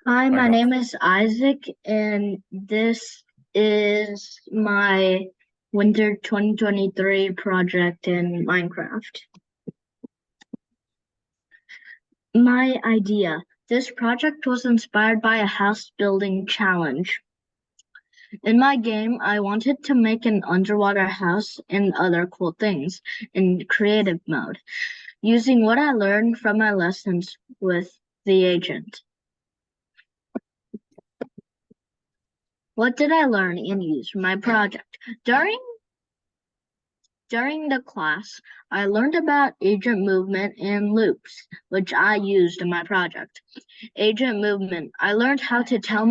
Hi, I my know. name is Isaac, and this is my Winter 2023 project in Minecraft. My idea. This project was inspired by a house building challenge. In my game, I wanted to make an underwater house and other cool things in creative mode, using what I learned from my lessons with the agent. What did I learn and use for my project? During the class, I learned about agent movement and loops, which I used in my project. Agent movement. I learned how to tell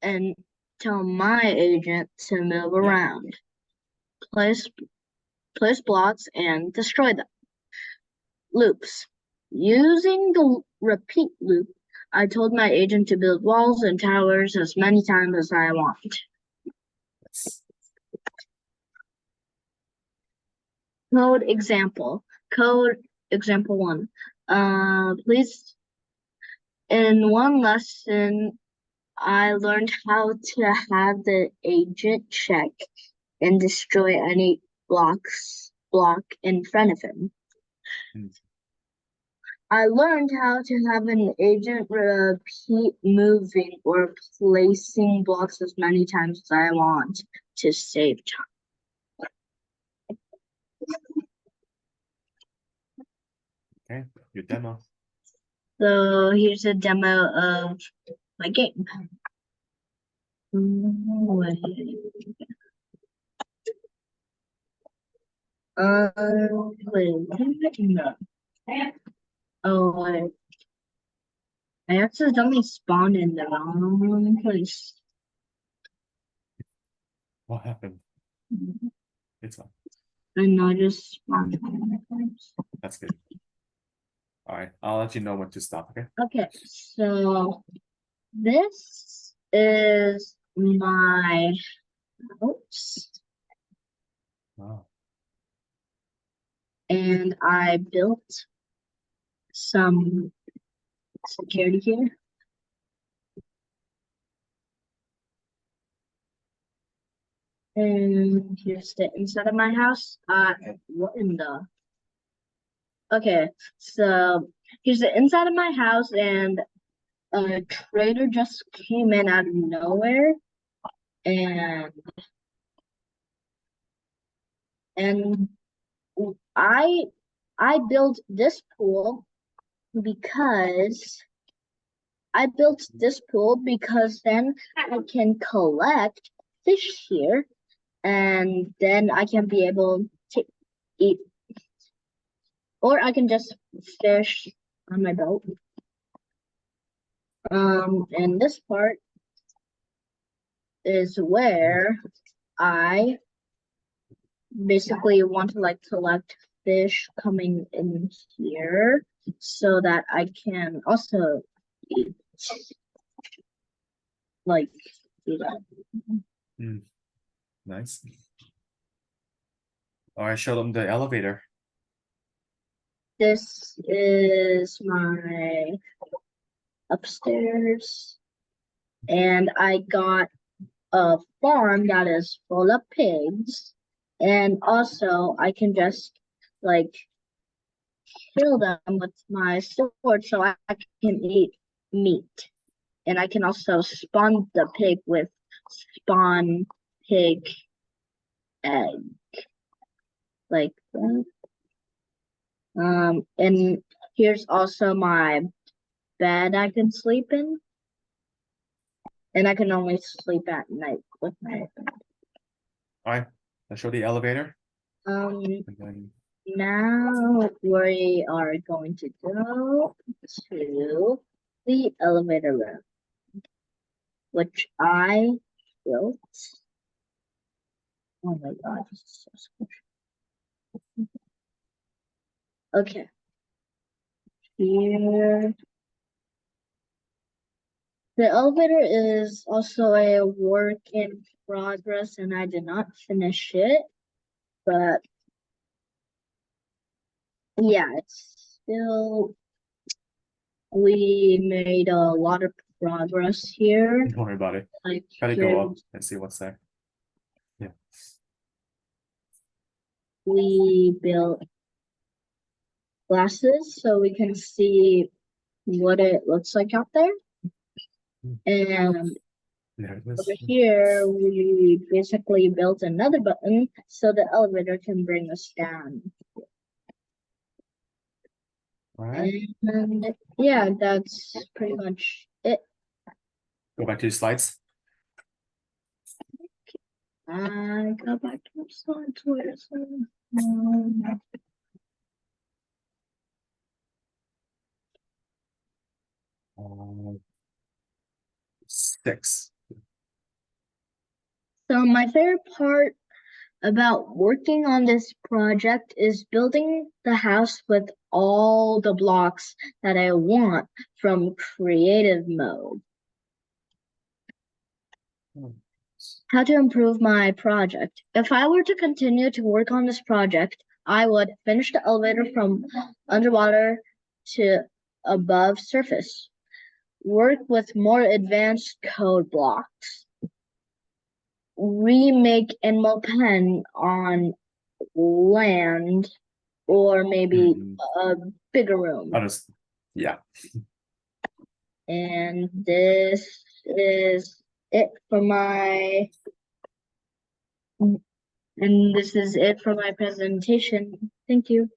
and tell my agent to move Yeah. around, place place blocks and destroy them. Loops. Using the repeat loop, I told my agent to build walls and towers as many times as I want. Yes. Code example. Code example one. Please In one lesson, I learned how to have the agent check and destroy any block in front of him. Mm. I learned how to have an agent repeat moving or placing blocks as many times as I want to save time. Okay. Your demo. So here's a demo of my game. Wait. Oh, wait. I accidentally spawned in the wrong place. What happened? It's fine. And I just spawned in the wrong place. That's good. All right. I'll let you know when to stop. Okay. Okay, so this is my house, Wow. and I built some security here. And here's the inside of my house. What in the? Okay, so here's the inside of my house, and a trader just came in out of nowhere, and and I I built this pool because then I can collect fish here, and then I can be able to eat, or I can just fish on my boat. And this part is where I basically want to like collect fish coming in here so that I can also eat, like do that. Mm. Nice. All right. Show them the elevator. This is my upstairs, and I got a farm that is full of pigs, and also I can just like kill them with my sword so I can eat meat. And I can also spawn the pig with spawn pig egg like that. And here's also my bed I can sleep in, and I can only sleep at night with my bed. All right. Let's show the elevator. Um, And then Now we are going to go to the elevator room, which I built. Oh my god, this is so squishy. Okay, here. The elevator is also a work in progress, and I did not finish it, but yeah, it's still we made a lot of progress here. Don't worry about it. Like Try to here, go up and see what's there. Yeah. we built glasses so we can see what it looks like out there. And There it over is. here, we basically built another button so the elevator can bring us down. All right. And yeah, that's pretty much it. Go back to your slides. I go back to the slides. Where is it? Um, 6. So my favorite part about working on this project is building the house with all the blocks that I want from creative mode. How to improve my project. If I were to continue to work on this project, I would finish the elevator from underwater to above surface. Work with more advanced code blocks. Remake Animal Pen on land or maybe a bigger room. I'll just, yeah. And this is it for my presentation. Thank you.